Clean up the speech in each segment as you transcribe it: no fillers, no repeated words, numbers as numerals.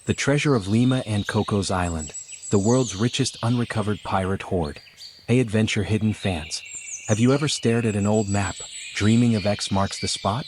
The Treasure of Lima and Cocos Island, the world's richest unrecovered pirate hoard. Hey adventure hidden fans. Have you ever stared at an old map, dreaming of X marks the spot?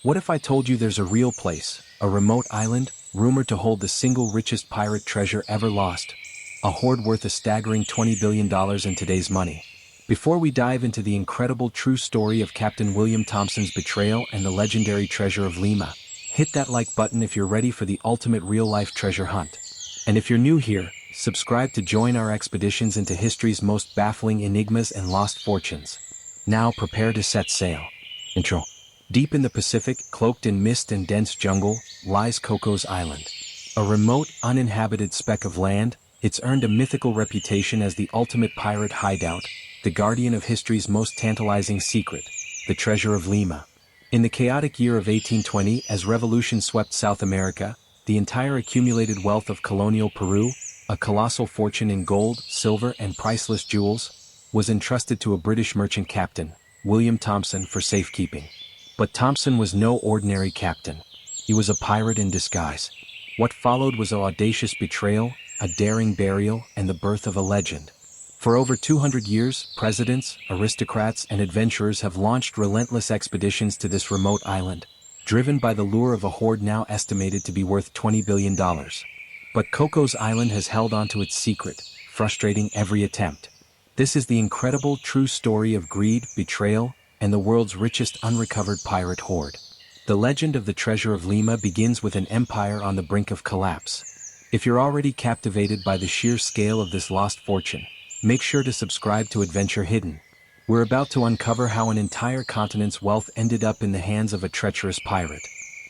What if I told you there's a real place, a remote island, rumored to hold the single richest pirate treasure ever lost? A hoard worth a staggering $20 billion in today's money. Before we dive into the incredible true story of Captain William Thompson's betrayal and the legendary Treasure of Lima, hit that like button if you're ready for the ultimate real-life treasure hunt. And if you're new here, subscribe to join our expeditions into history's most baffling enigmas and lost fortunes. Now prepare to set sail. Intro. Deep in the Pacific, cloaked in mist and dense jungle, lies Cocos Island. A remote, uninhabited speck of land, it's earned a mythical reputation as the ultimate pirate hideout, the guardian of history's most tantalizing secret, the Treasure of Lima. In the chaotic year of 1820, as revolution swept South America, the entire accumulated wealth of colonial Peru, a colossal fortune in gold, silver, and priceless jewels, was entrusted to a British merchant captain, William Thompson, for safekeeping. But Thompson was no ordinary captain. He was a pirate in disguise. What followed was an audacious betrayal, a daring burial, and the birth of a legend. For over 200 years, presidents, aristocrats, and adventurers have launched relentless expeditions to this remote island, driven by the lure of a hoard now estimated to be worth $20 billion. But Cocos Island has held on to its secret, frustrating every attempt. This is the incredible true story of greed, betrayal, and the world's richest unrecovered pirate hoard. The legend of the Treasure of Lima begins with an empire on the brink of collapse. If you're already captivated by the sheer scale of this lost fortune, make sure to subscribe to Adventure Hidden. We're about to uncover how an entire continent's wealth ended up in the hands of a treacherous pirate.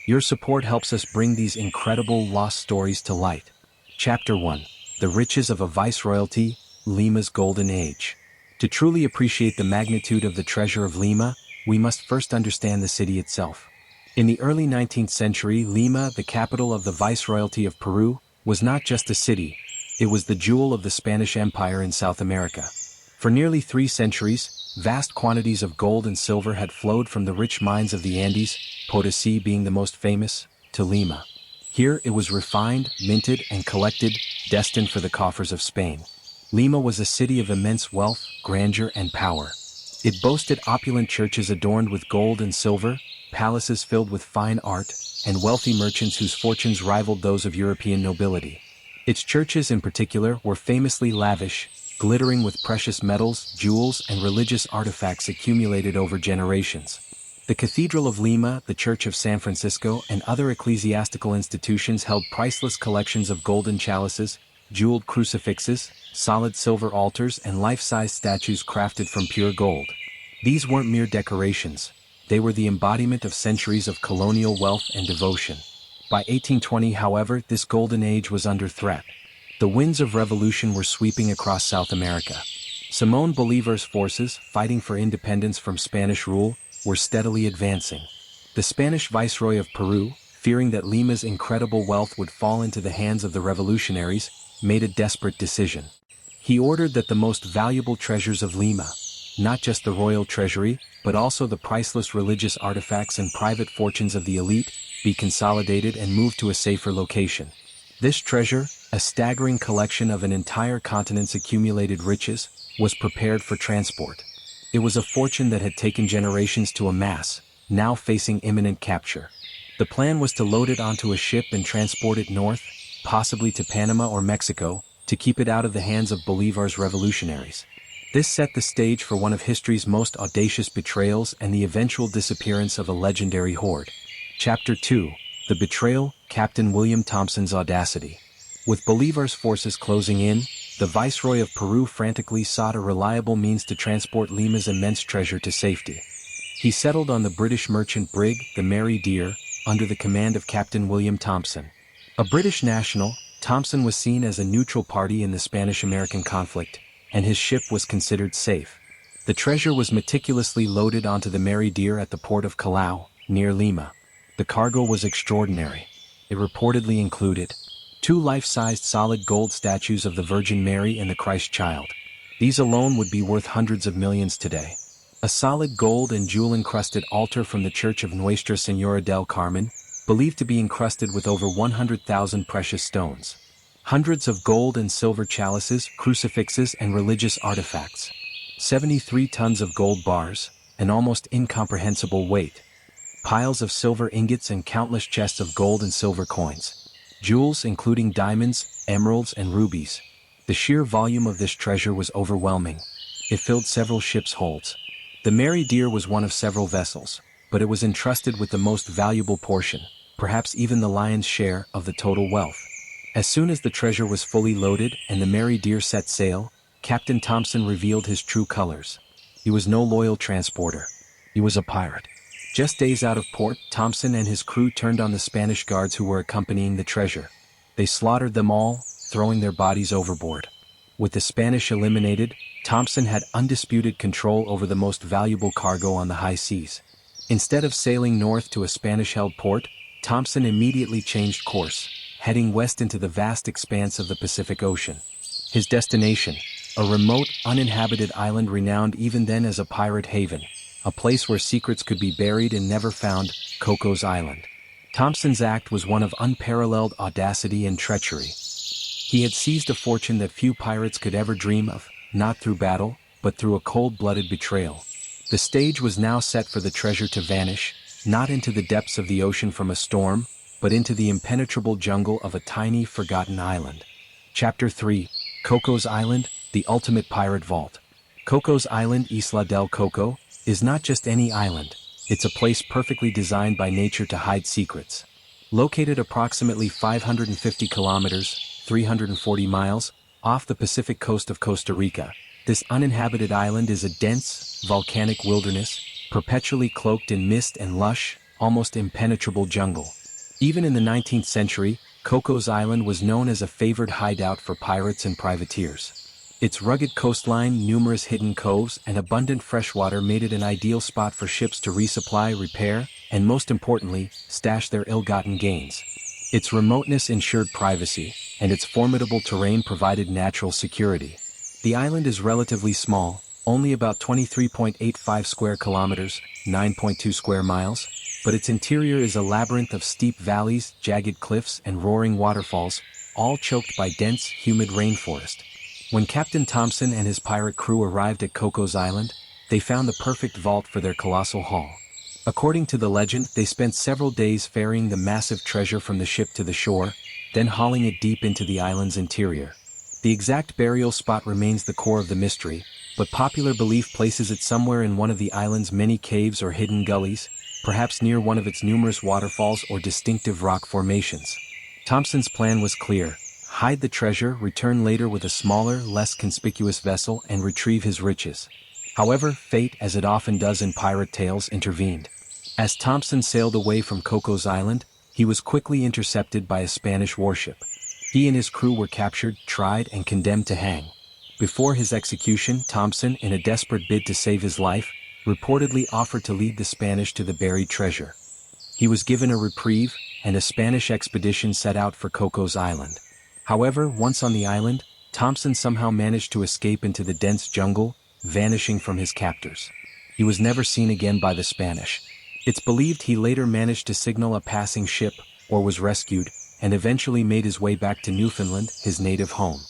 Your support helps us bring these incredible lost stories to light. Chapter 1. The Riches of a Viceroyalty, Lima's Golden Age. To truly appreciate the magnitude of the Treasure of Lima, we must first understand the city itself. In the early 19th century, Lima, the capital of the Viceroyalty of Peru, was not just a city. It was the jewel of the Spanish Empire in South America. For nearly 3 centuries, vast quantities of gold and silver had flowed from the rich mines of the Andes, Potosí being the most famous, to Lima. Here it was refined, minted, and collected, destined for the coffers of Spain. Lima was a city of immense wealth, grandeur, and power. It boasted opulent churches adorned with gold and silver, palaces filled with fine art, and wealthy merchants whose fortunes rivaled those of European nobility. Its churches in particular were famously lavish, glittering with precious metals, jewels, and religious artifacts accumulated over generations. The Cathedral of Lima, the Church of San Francisco, and other ecclesiastical institutions held priceless collections of golden chalices, jeweled crucifixes, solid silver altars, and life-size statues crafted from pure gold. These weren't mere decorations. They were the embodiment of centuries of colonial wealth and devotion. By 1820, however, this golden age was under threat. The winds of revolution were sweeping across South America. Simón Bolívar's forces, fighting for independence from Spanish rule, were steadily advancing. The Spanish viceroy of Peru, fearing that Lima's incredible wealth would fall into the hands of the revolutionaries, made a desperate decision. He ordered that the most valuable treasures of Lima, not just the royal treasury, but also the priceless religious artifacts and private fortunes of the elite, be consolidated and moved to a safer location. This treasure, a staggering collection of an entire continent's accumulated riches, was prepared for transport. It was a fortune that had taken generations to amass, now facing imminent capture. The plan was to load it onto a ship and transport it north, possibly to Panama or Mexico, to keep it out of the hands of Bolívar's revolutionaries. This set the stage for one of history's most audacious betrayals and the eventual disappearance of a legendary hoard. Chapter 2. The Betrayal, Captain William Thompson's Audacity. With Bolívar's forces closing in, the Viceroy of Peru frantically sought a reliable means to transport Lima's immense treasure to safety. He settled on the British merchant brig, the Mary Dear, under the command of Captain William Thompson. A British national, Thompson was seen as a neutral party in the Spanish-American conflict, and his ship was considered safe. The treasure was meticulously loaded onto the Mary Dear at the port of Callao, near Lima. The cargo was extraordinary. It reportedly included 2 life-sized solid gold statues of the Virgin Mary and the Christ Child. These alone would be worth hundreds of millions today. A solid gold and jewel-encrusted altar from the Church of Nuestra Señora del Carmen, believed to be encrusted with over 100,000 precious stones. Hundreds of gold and silver chalices, crucifixes, and religious artifacts. 73 tons of gold bars, an almost incomprehensible weight. Piles of silver ingots and countless chests of gold and silver coins. Jewels including diamonds, emeralds, and rubies. The sheer volume of this treasure was overwhelming. It filled several ships' holds. The Mary Dear was one of several vessels, but it was entrusted with the most valuable portion, perhaps even the lion's share of the total wealth. As soon as the treasure was fully loaded and the Mary Dear set sail, Captain Thompson revealed his true colors. He was no loyal transporter. He was a pirate. Just days out of port, Thompson and his crew turned on the Spanish guards who were accompanying the treasure. They slaughtered them all, throwing their bodies overboard. With the Spanish eliminated, Thompson had undisputed control over the most valuable cargo on the high seas. Instead of sailing north to a Spanish-held port, Thompson immediately changed course, heading west into the vast expanse of the Pacific Ocean. His destination, a remote, uninhabited island renowned even then as a pirate haven, a place where secrets could be buried and never found, Cocos Island. Thompson's act was one of unparalleled audacity and treachery. He had seized a fortune that few pirates could ever dream of, not through battle, but through a cold-blooded betrayal. The stage was now set for the treasure to vanish, not into the depths of the ocean from a storm, but into the impenetrable jungle of a tiny, forgotten island. Chapter 3, Cocos Island, the ultimate pirate vault. Cocos Island, Isla del Coco, is not just any island, it's a place perfectly designed by nature to hide secrets. Located approximately 550 kilometers, 340 miles, off the Pacific coast of Costa Rica, this uninhabited island is a dense, volcanic wilderness, perpetually cloaked in mist and lush, almost impenetrable jungle. Even in the 19th century, Cocos Island was known as a favored hideout for pirates and privateers. Its rugged coastline, numerous hidden coves, and abundant freshwater made it an ideal spot for ships to resupply, repair, and most importantly, stash their ill-gotten gains. Its remoteness ensured privacy, and its formidable terrain provided natural security. The island is relatively small, only about 23.85 square kilometers, 9.2 square miles, but its interior is a labyrinth of steep valleys, jagged cliffs, and roaring waterfalls, all choked by dense, humid rainforest. When Captain Thompson and his pirate crew arrived at Cocos Island, they found the perfect vault for their colossal haul. According to the legend, they spent several days ferrying the massive treasure from the ship to the shore, then hauling it deep into the island's interior. The exact burial spot remains the core of the mystery, but popular belief places it somewhere in one of the island's many caves or hidden gullies, perhaps near one of its numerous waterfalls or distinctive rock formations. Thompson's plan was clear: hide the treasure, return later with a smaller, less conspicuous vessel, and retrieve his riches. However, fate, as it often does in pirate tales, intervened. As Thompson sailed away from Cocos Island, he was quickly intercepted by a Spanish warship. He and his crew were captured, tried, and condemned to hang. Before his execution, Thompson, in a desperate bid to save his life, reportedly offered to lead the Spanish to the buried treasure. He was given a reprieve, and a Spanish expedition set out for Cocos Island. However, once on the island, Thompson somehow managed to escape into the dense jungle, vanishing from his captors. He was never seen again by the Spanish. It's believed he later managed to signal a passing ship, or was rescued, and eventually made his way back to Newfoundland, his native home.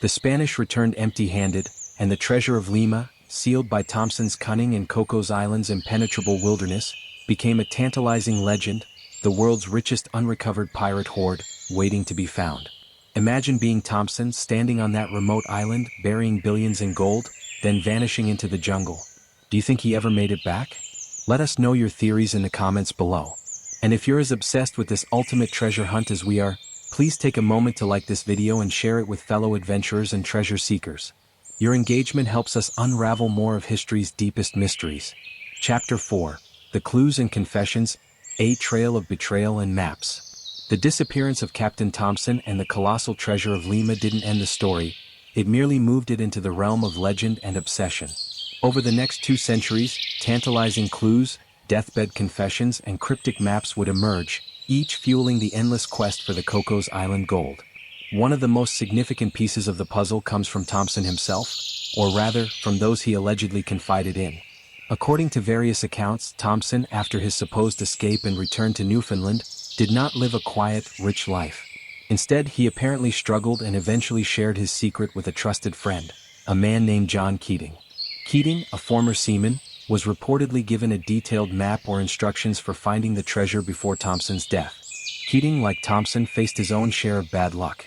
The Spanish returned empty-handed, and the Treasure of Lima, sealed by Thompson's cunning in Cocos Island's impenetrable wilderness, became a tantalizing legend, the world's richest unrecovered pirate hoard, waiting to be found. Imagine being Thompson, standing on that remote island, burying billions in gold, then vanishing into the jungle. Do you think he ever made it back? Let us know your theories in the comments below. And if you're as obsessed with this ultimate treasure hunt as we are, please take a moment to like this video and share it with fellow adventurers and treasure seekers. Your engagement helps us unravel more of history's deepest mysteries. Chapter 4, The Clues and Confessions, A Trail of Betrayal and Maps. The disappearance of Captain Thompson and the colossal Treasure of Lima didn't end the story, it merely moved it into the realm of legend and obsession. Over the next 2 centuries, tantalizing clues, deathbed confessions, and cryptic maps would emerge, each fueling the endless quest for the Cocos Island gold. One of the most significant pieces of the puzzle comes from Thompson himself, or rather, from those he allegedly confided in. According to various accounts, Thompson, after his supposed escape and return to Newfoundland, did not live a quiet, rich life. Instead, he apparently struggled and eventually shared his secret with a trusted friend, a man named John Keating. Keating, a former seaman, was reportedly given a detailed map or instructions for finding the treasure before Thompson's death. Keating, like Thompson, faced his own share of bad luck.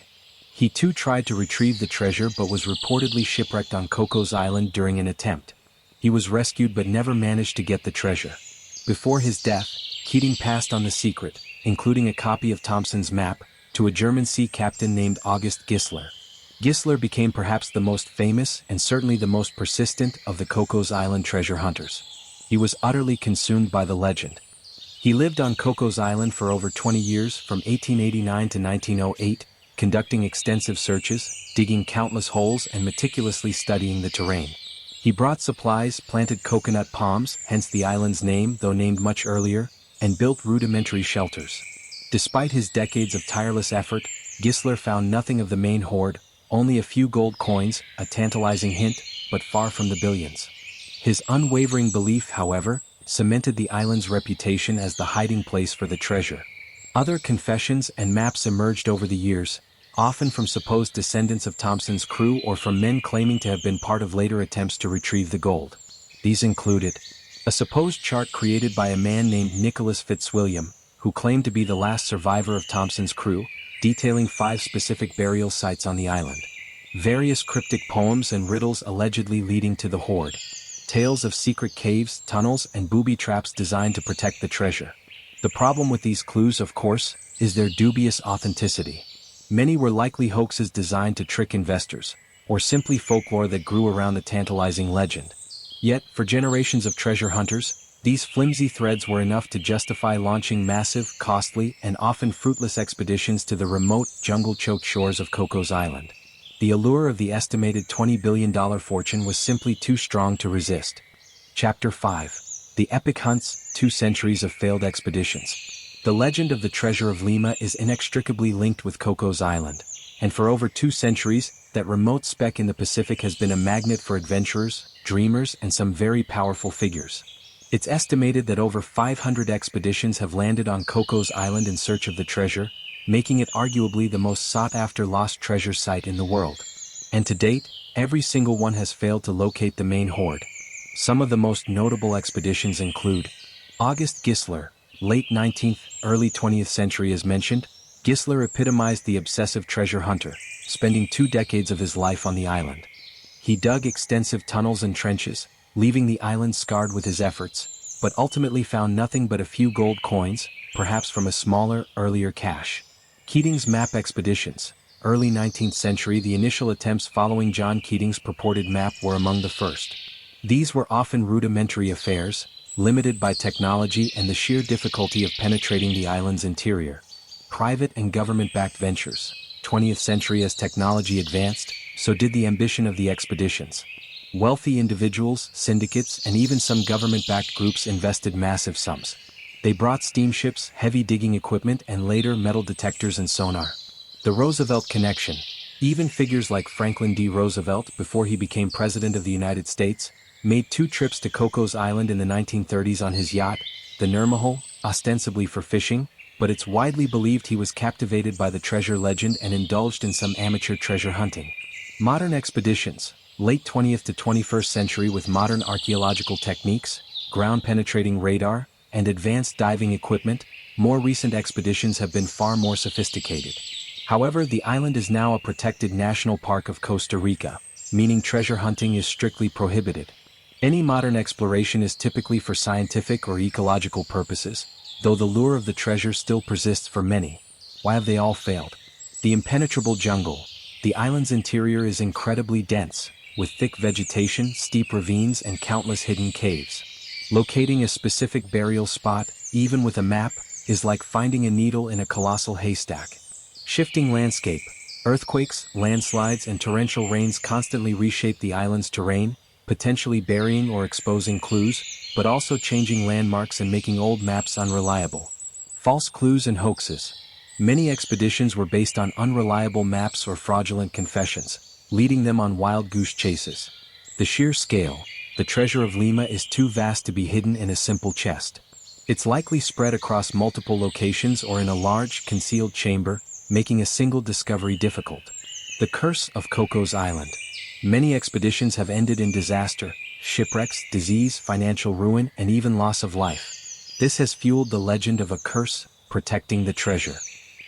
He too tried to retrieve the treasure but was reportedly shipwrecked on Cocos Island during an attempt. He was rescued but never managed to get the treasure. Before his death, Keating passed on the secret, including a copy of Thompson's map, to a German sea captain named August Gissler. Gissler became perhaps the most famous and certainly the most persistent of the Cocos Island treasure hunters. He was utterly consumed by the legend. He lived on Cocos Island for over 20 years, from 1889 to 1908, conducting extensive searches, digging countless holes and meticulously studying the terrain. He brought supplies, planted coconut palms, hence the island's name though named much earlier, and built rudimentary shelters. Despite his decades of tireless effort, Gissler found nothing of the main hoard, only a few gold coins, a tantalizing hint, but far from the billions. His unwavering belief, however, cemented the island's reputation as the hiding place for the treasure. Other confessions and maps emerged over the years, often from supposed descendants of Thompson's crew or from men claiming to have been part of later attempts to retrieve the gold. These included a supposed chart created by a man named Nicholas Fitzwilliam, who claimed to be the last survivor of Thompson's crew, detailing 5 specific burial sites on the island. Various cryptic poems and riddles allegedly leading to the hoard. Tales of secret caves, tunnels, and booby traps designed to protect the treasure. The problem with these clues, of course, is their dubious authenticity. Many were likely hoaxes designed to trick investors, or simply folklore that grew around the tantalizing legend. Yet, for generations of treasure hunters, these flimsy threads were enough to justify launching massive, costly, and often fruitless expeditions to the remote, jungle-choked shores of Cocos Island. The allure of the estimated $20 billion fortune was simply too strong to resist. Chapter 5. The Epic Hunts, 2 Centuries of Failed Expeditions. The legend of the Treasure of Lima is inextricably linked with Cocos Island, and for over 2 centuries, that remote speck in the Pacific has been a magnet for adventurers, dreamers, and some very powerful figures. It's estimated that over 500 expeditions have landed on Cocos Island in search of the treasure, making it arguably the most sought-after lost treasure site in the world. And to date, every single one has failed to locate the main hoard. Some of the most notable expeditions include August Gissler, late 19th, early 20th century as mentioned. Gissler epitomized the obsessive treasure hunter, spending 2 decades of his life on the island. He dug extensive tunnels and trenches, leaving the island scarred with his efforts, but ultimately found nothing but a few gold coins, perhaps from a smaller, earlier cache. Keating's map expeditions, early 19th century. The initial attempts following John Keating's purported map were among the first. These were often rudimentary affairs, limited by technology and the sheer difficulty of penetrating the island's interior. Private and government-backed ventures. 20th century. As technology advanced, so did the ambition of the expeditions. Wealthy individuals, syndicates, and even some government-backed groups invested massive sums. They brought steamships, heavy digging equipment, and later metal detectors and sonar. The Roosevelt connection. Even figures like Franklin D. Roosevelt, before he became President of the United States, made 2 trips to Cocos Island in the 1930s on his yacht, the Nurmahal, ostensibly for fishing, but it's widely believed he was captivated by the treasure legend and indulged in some amateur treasure hunting. Modern expeditions. Late 20th to 21st century. With modern archaeological techniques, ground-penetrating radar, and advanced diving equipment, more recent expeditions have been far more sophisticated. However, the island is now a protected national park of Costa Rica, meaning treasure hunting is strictly prohibited. Any modern exploration is typically for scientific or ecological purposes, though the lure of the treasure still persists for many. Why have they all failed? The impenetrable jungle. The island's interior is incredibly dense, with thick vegetation, steep ravines, and countless hidden caves. Locating a specific burial spot, even with a map, is like finding a needle in a colossal haystack. Shifting landscape. Earthquakes, landslides, and torrential rains constantly reshape the island's terrain, potentially burying or exposing clues, but also changing landmarks and making old maps unreliable. False clues and hoaxes. Many expeditions were based on unreliable maps or fraudulent confessions, leading them on wild goose chases. The sheer scale. The Treasure of Lima is too vast to be hidden in a simple chest. It's likely spread across multiple locations or in a large, concealed chamber, making a single discovery difficult. The curse of Cocos Island. Many expeditions have ended in disaster, shipwrecks, disease, financial ruin, and even loss of life. This has fueled the legend of a curse protecting the treasure.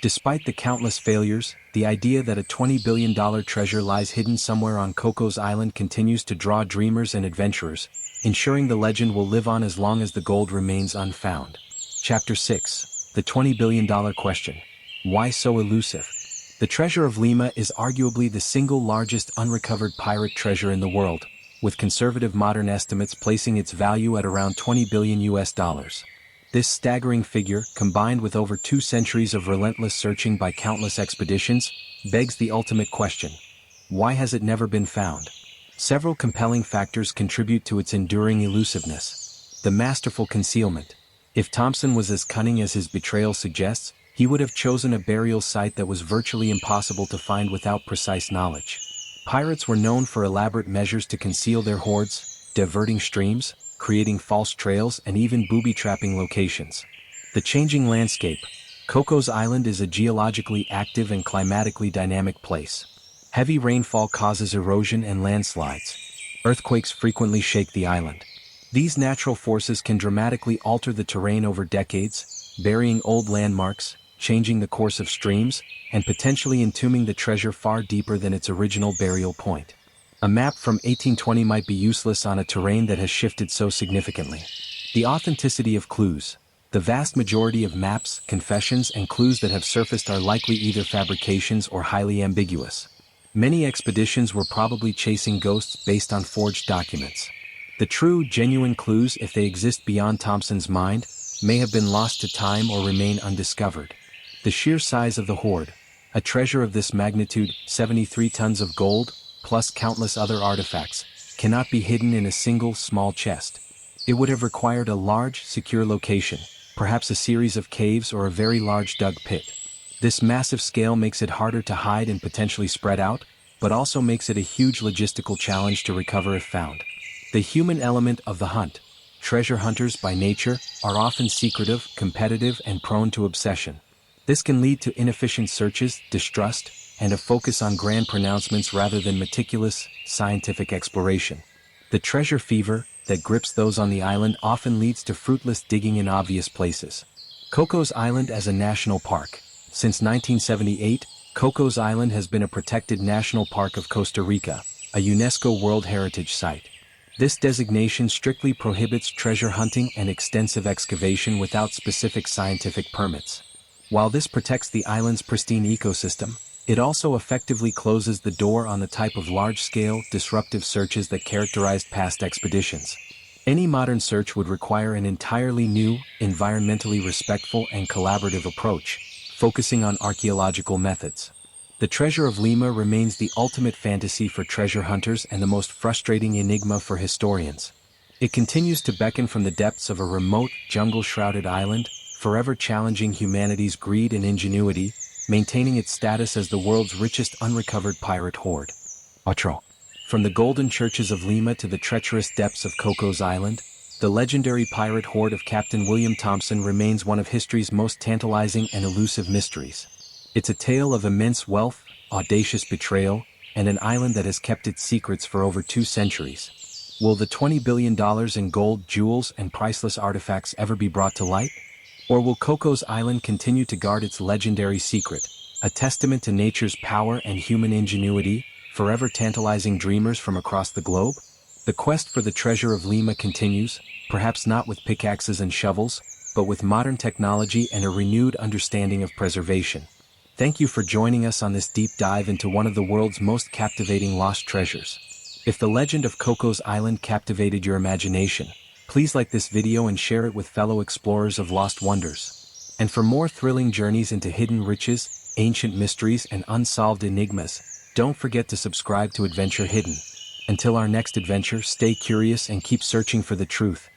Despite the countless failures, the idea that a $20 billion treasure lies hidden somewhere on Cocos Island continues to draw dreamers and adventurers, ensuring the legend will live on as long as the gold remains unfound. Chapter 6. The $20 billion question. Why so elusive? The Treasure of Lima is arguably the single largest unrecovered pirate treasure in the world, with conservative modern estimates placing its value at around $20 billion US. This staggering figure, combined with over 2 centuries of relentless searching by countless expeditions, begs the ultimate question. Why has it never been found? Several compelling factors contribute to its enduring elusiveness. The masterful concealment. If Thompson was as cunning as his betrayal suggests, he would have chosen a burial site that was virtually impossible to find without precise knowledge. Pirates were known for elaborate measures to conceal their hoards, diverting streams, creating false trails, and even booby-trapping locations. The changing landscape. Cocos Island is a geologically active and climatically dynamic place. Heavy rainfall causes erosion and landslides. Earthquakes frequently shake the island. These natural forces can dramatically alter the terrain over decades, burying old landmarks, changing the course of streams, and potentially entombing the treasure far deeper than its original burial point. A map from 1820 might be useless on a terrain that has shifted so significantly. The authenticity of clues. The vast majority of maps, confessions, and clues that have surfaced are likely either fabrications or highly ambiguous. Many expeditions were probably chasing ghosts based on forged documents. The true, genuine clues, if they exist beyond Thompson's mind, may have been lost to time or remain undiscovered. The sheer size of the hoard. A treasure of this magnitude, 73 tons of gold, plus countless other artifacts, cannot be hidden in a single small chest. It would have required a large, secure location, perhaps a series of caves or a very large dug pit. This massive scale makes it harder to hide and potentially spread out, but also makes it a huge logistical challenge to recover if found. The human element of the hunt. Treasure hunters by nature are often secretive, competitive, and prone to obsession. This can lead to inefficient searches, distrust, and a focus on grand pronouncements rather than meticulous, scientific exploration. The treasure fever that grips those on the island often leads to fruitless digging in obvious places. Cocos Island as a national park. Since 1978, Cocos Island has been a protected national park of Costa Rica, a UNESCO World Heritage Site. This designation strictly prohibits treasure hunting and extensive excavation without specific scientific permits. While this protects the island's pristine ecosystem, it also effectively closes the door on the type of large-scale, disruptive searches that characterized past expeditions. Any modern search would require an entirely new, environmentally respectful and collaborative approach, focusing on archaeological methods. The Treasure of Lima remains the ultimate fantasy for treasure hunters and the most frustrating enigma for historians. It continues to beckon from the depths of a remote, jungle-shrouded island, forever challenging humanity's greed and ingenuity, maintaining its status as the world's richest unrecovered pirate hoard. Otro. From the golden churches of Lima to the treacherous depths of Cocos Island, the legendary pirate hoard of Captain William Thompson remains one of history's most tantalizing and elusive mysteries. It's a tale of immense wealth, audacious betrayal, and an island that has kept its secrets for over 2 centuries. Will the $20 billion in gold, jewels, and priceless artifacts ever be brought to light? Or will Cocos Island continue to guard its legendary secret, a testament to nature's power and human ingenuity, forever tantalizing dreamers from across the globe? The quest for the Treasure of Lima continues, perhaps not with pickaxes and shovels, but with modern technology and a renewed understanding of preservation. Thank you for joining us on this deep dive into one of the world's most captivating lost treasures. If the legend of Cocos Island captivated your imagination, please like this video and share it with fellow explorers of lost wonders. And for more thrilling journeys into hidden riches, ancient mysteries, and unsolved enigmas, don't forget to subscribe to Adventure Hidden. Until our next adventure, stay curious and keep searching for the truth.